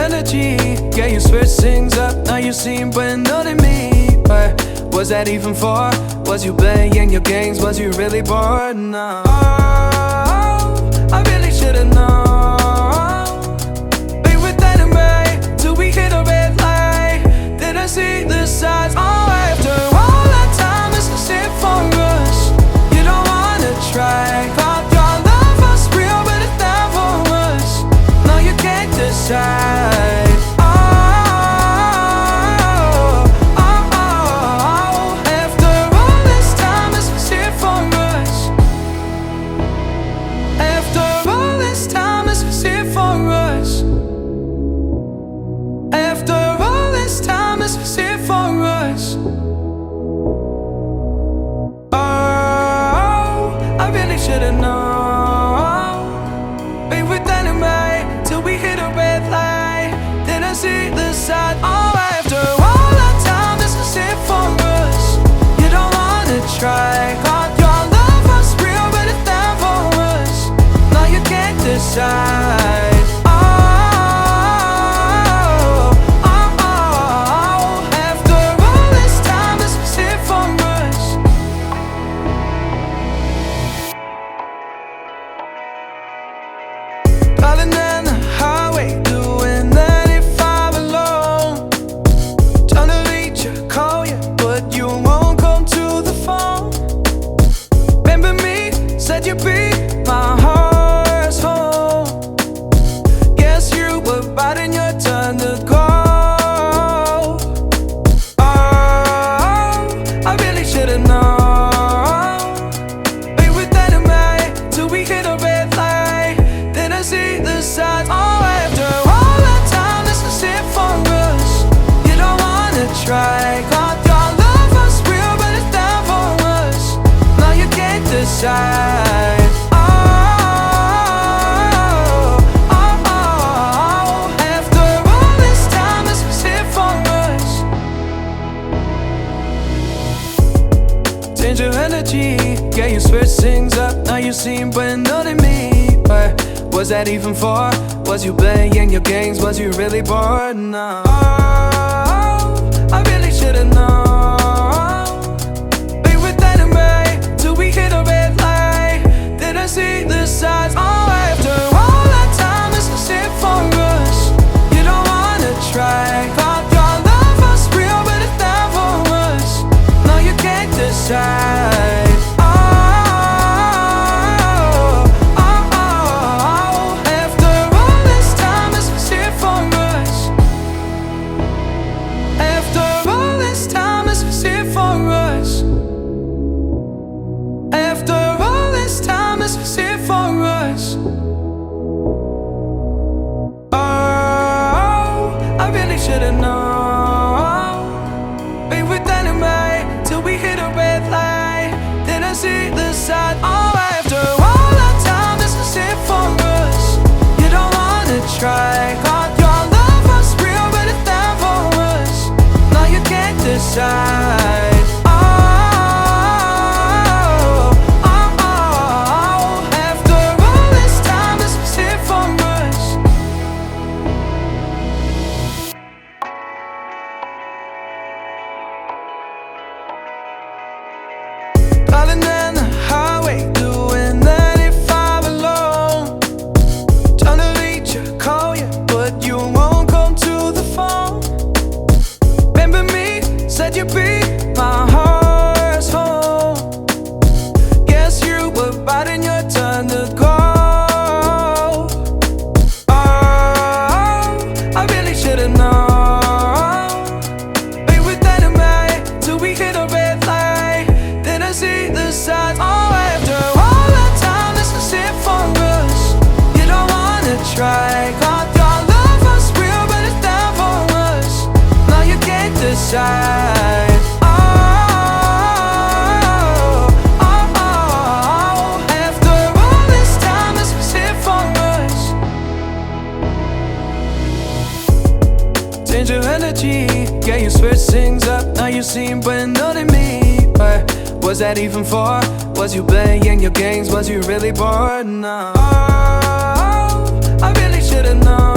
energy. Yeah, you switch things up, now you seem brand new to me. But was that even for? Was you playing your games? Was you really bored? No, I really should've known. Be with anime till we hit a red light. Didn't see the signs. Oh, after all that time, it's a it for us. You don't wanna try. Thought your love was real, but it never was. No, you can't decide. Should've known. Be with anime till we hit a red light. Didn't see the side. Oh, after all that time, this is it for us. You don't wanna try. Thought your love was real, but it never was. No, you can't decide. Driving down the highway, doing 95 alone. Trying to reach you, call you, but you won't come to the phone. Remember me, said you'd be my heart's home. Guess you were biding your turn to go. Oh, I really should've known. Be with anime till we hit a red light. Didn't see the signs. Oh, after all that time, this is it for us. You don't wanna try. Thought your love was real, but it never was. No, you can't decide. After all this time, this is it for us. Change your energy. Yeah, you switch things up, now you seem brand new to me. But was that even for? Was you playing your games? Was you really bored? No, I really should've known. Be with anime till we hit a red light. Didn't see the signs. Oh, after all that time, this is it for us. You don't wanna try. Thought your love was real, but it never was. No, you can't decide. Should've known. Be with anime till we hit a red light. Didn't see the side. Oh, after all that time, this is it for us. You don't wanna try. Thought your love was real, but it never was. No, you can't decide. Driving down the highway, doing 95 alone. Trying to reach you, call you, but you won't come to the phone. Remember me, said you'd be my heart's home. Guess you were biding your turn to go. Oh, I really should've known. Be with anime till we hit a red light. Didn't see the signs. Oh, after all that time, this is it for us. You don't wanna try. Thought your love was real, but it never was. No, you can't decide. After all this time, this is it for us. Change your energy. Yeah, you switch things up, now you seem brand new to me. But was that even for? Was you playing your games? Was you really bored? No, I really should've known.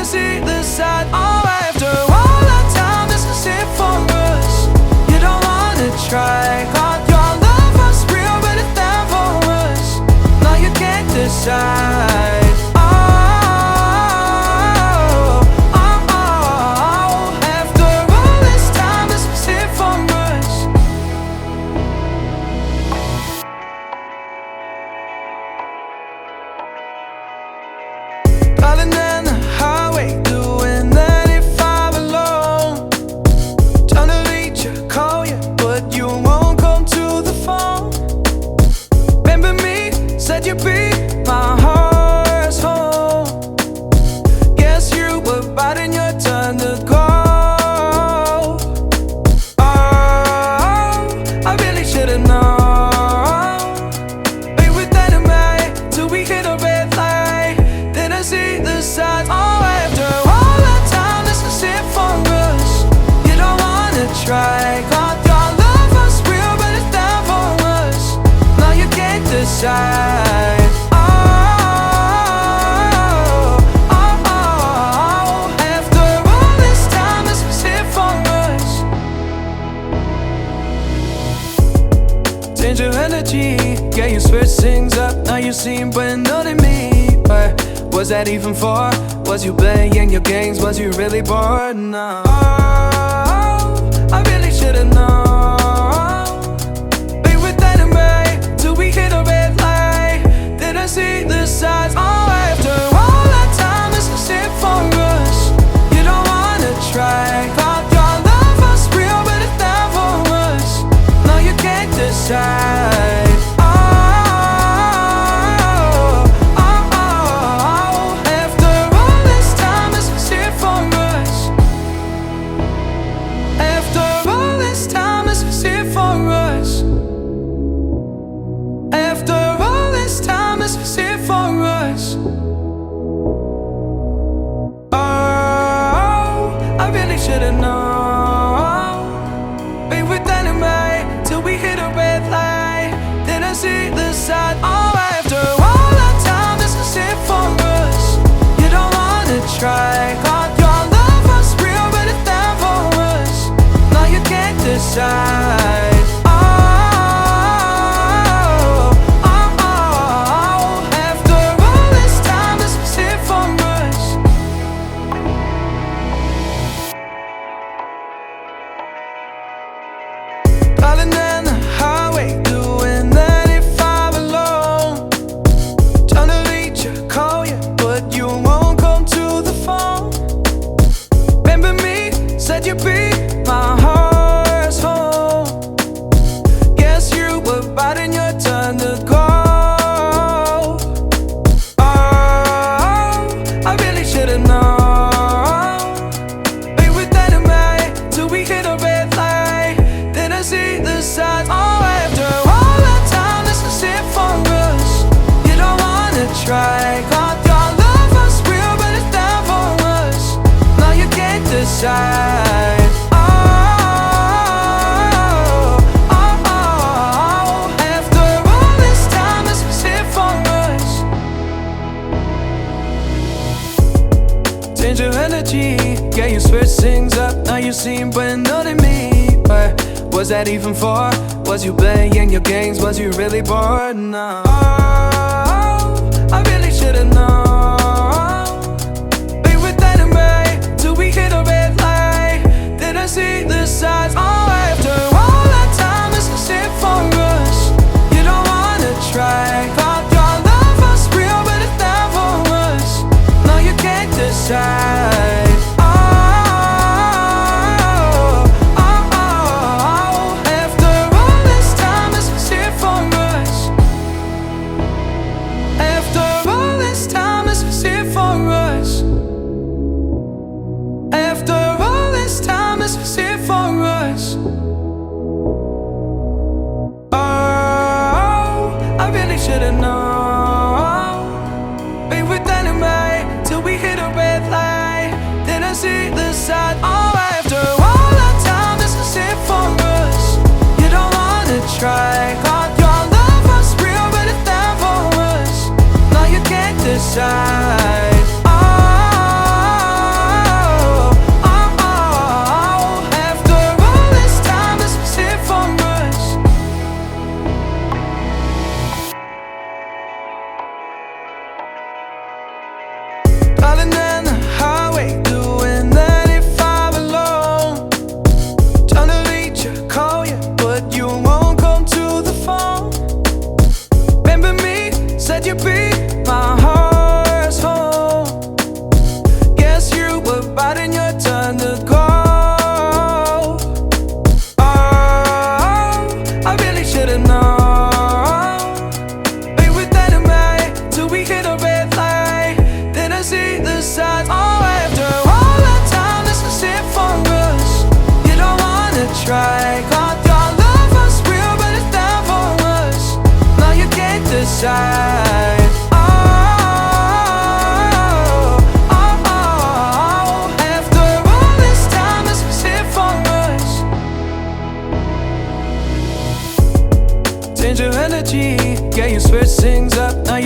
Didn't see the side. Oh, after all that time, this is it for us. You don't wanna try. Thought your love was real, but it never was. Now you can't decide. Driving down the highway, doing 95 alone. Trying to reach you, call you, but you won't come to the phone. Remember me, said you'd be my heart's home. Guess you were biding your turn to go. Oh, I really should've known. We were dynamite till we hit a red light. Didn't see the signs. Oh, after all that time, this is it for us. You don't wanna try. Thought your love was real, but it never was. Now you can't decide. Oh, oh, oh. After all this time, this is it for us. Change your energy, yeah, you switch things up. Now you seem brand new to me, but was that even for? Was you playing your games? Was you really bored? No. Oh, I really should've known. We were dynamite till we hit a red light. Didn't see the signs. Oh, after all that time, this is it for us. You don't wanna try. Thought your love was real, but it never was. Now you can't decide. Should've known. We were dynamite till we hit a red light. Didn't see the side. Oh, after all that time, this is it for us. You don't wanna try. Thought your love was real, but it never was. Now you can't decide. Driving down the highway, doing 95 alone. Trying to reach you, call you, but you won't come to the phone. Remember me, said you'd be my heart's home. Guess you were biding your turn to go. Oh, I really should've known. We were dynamite till we hit a red light. Didn't see the signs. Oh, after all that time, this is it for us. You don't wanna try. Thought your love was real, but it never was. Now you can't decide. Oh, oh, oh. After all this time, this is it for us. Change your energy, yeah, you switch things up. Now you seem brand new to me, but was that even for? Was you playing your games? Was you really bored? No. Oh, I really should've known. We were dynamite till we hit a red light. Didn't see the signs. Oh, after all that time, this is it for us. You don't wanna try. Thought your love was real, but it never was. Now you can't decide. Should've known. We were dynamite till we hit a red light. Didn't see the side. Oh, after all that time, this is it for us. You don't wanna try. Thought your love was real, but it never was. Now you can't decide. Oh,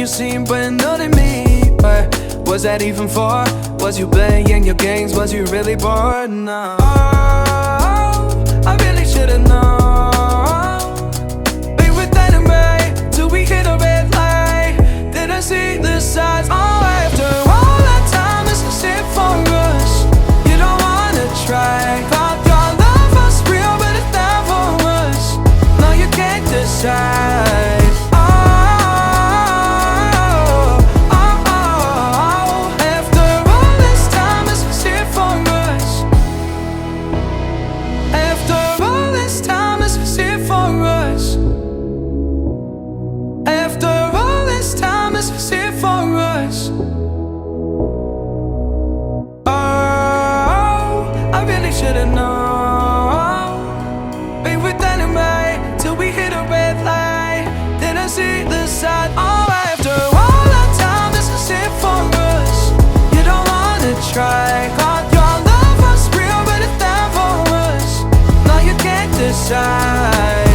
seen but nothing me. But was that even for? Was you playing your games? Was you really bored? No, I really should've known. Be with anyway till we hit a red light. Didn't see the signs. Oh, after all that time, this is it for us. You don't wanna try. Thought your love was real, but it's not for us. No, you can't decide. Should've known. Be with anyway till we hit a red light. Didn't see the side. Oh, after all that time, this is it for us. You don't wanna try. Thought your love was real, but it's not for us. No, you can't decide.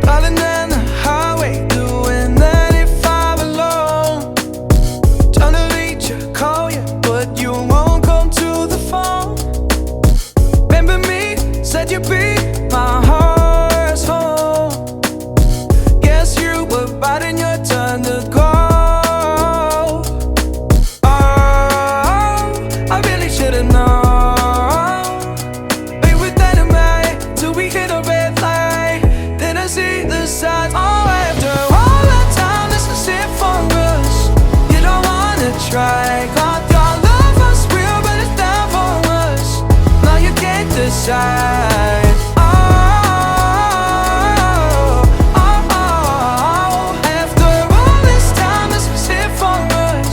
Driving down the highway, doing 95 alone. Trying to reach you, call you, but you won't come to the phone. Remember me, said you'd be my heart's home. Guess you were biding your turn to go. Oh, I really should've known. Be with anyway till we hit a red light. Didn't see the signs. Oh, after all that time, this is it for us. You don't wanna try. Thought your love was real, but it's not for us. No, you can't decide. Oh, oh, oh. After all this time, this is it for us.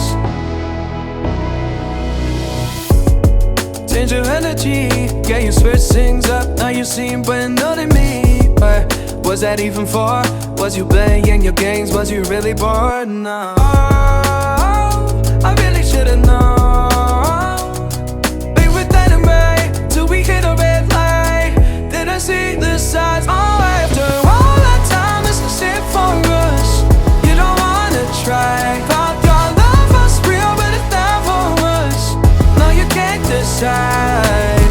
Change your energy, yeah, you switch things up. Now you seem but nothing me. But was that even for? Was you playing your games? Was you really bored? No, I really should've known. Be with anyway till we hit a red light. Didn't see the signs. Oh, after all that time, this is it for us. You don't wanna try. Thought your love was real, but it's not for us. No, you can't decide.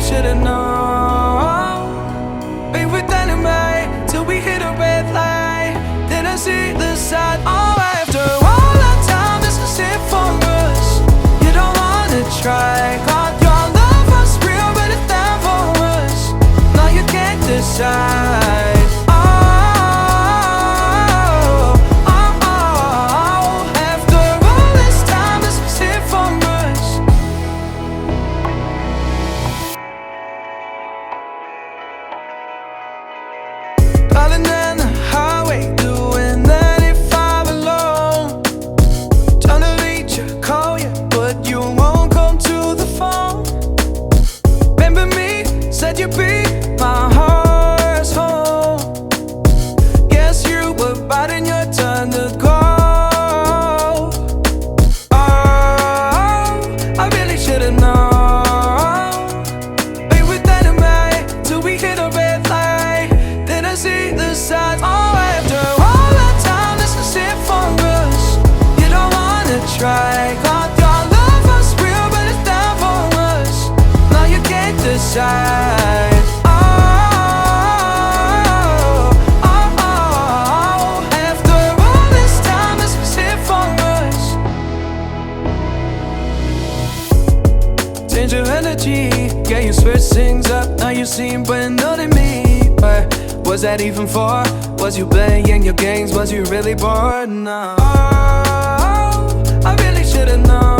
Should've known. Be with anyway till we hit a red light. Didn't see the side. Oh, after all that time, this is it for us. You don't wanna try. Thought your love was real, but it's not for us. No, you can't decide. Driving down the highway, doing 95 alone. Trying to reach you, call you, but you won't come to the phone. Remember me, said you'd be my heart's home. Guess you were biding your turn to go. Oh, I really should've known. Be with anyway till we hit a red light. Didn't see the signs. Oh, after all that time, this is it for us. You don't wanna try. Thought your love was real, but it's not for us. No, you can't decide. Oh, oh, oh. After all this time, this is it for us. Change your energy, yeah, you switch things up. Now you seem but nothing me. But was that even for? Was you playing your games? Was you really bored? No, I really should've known.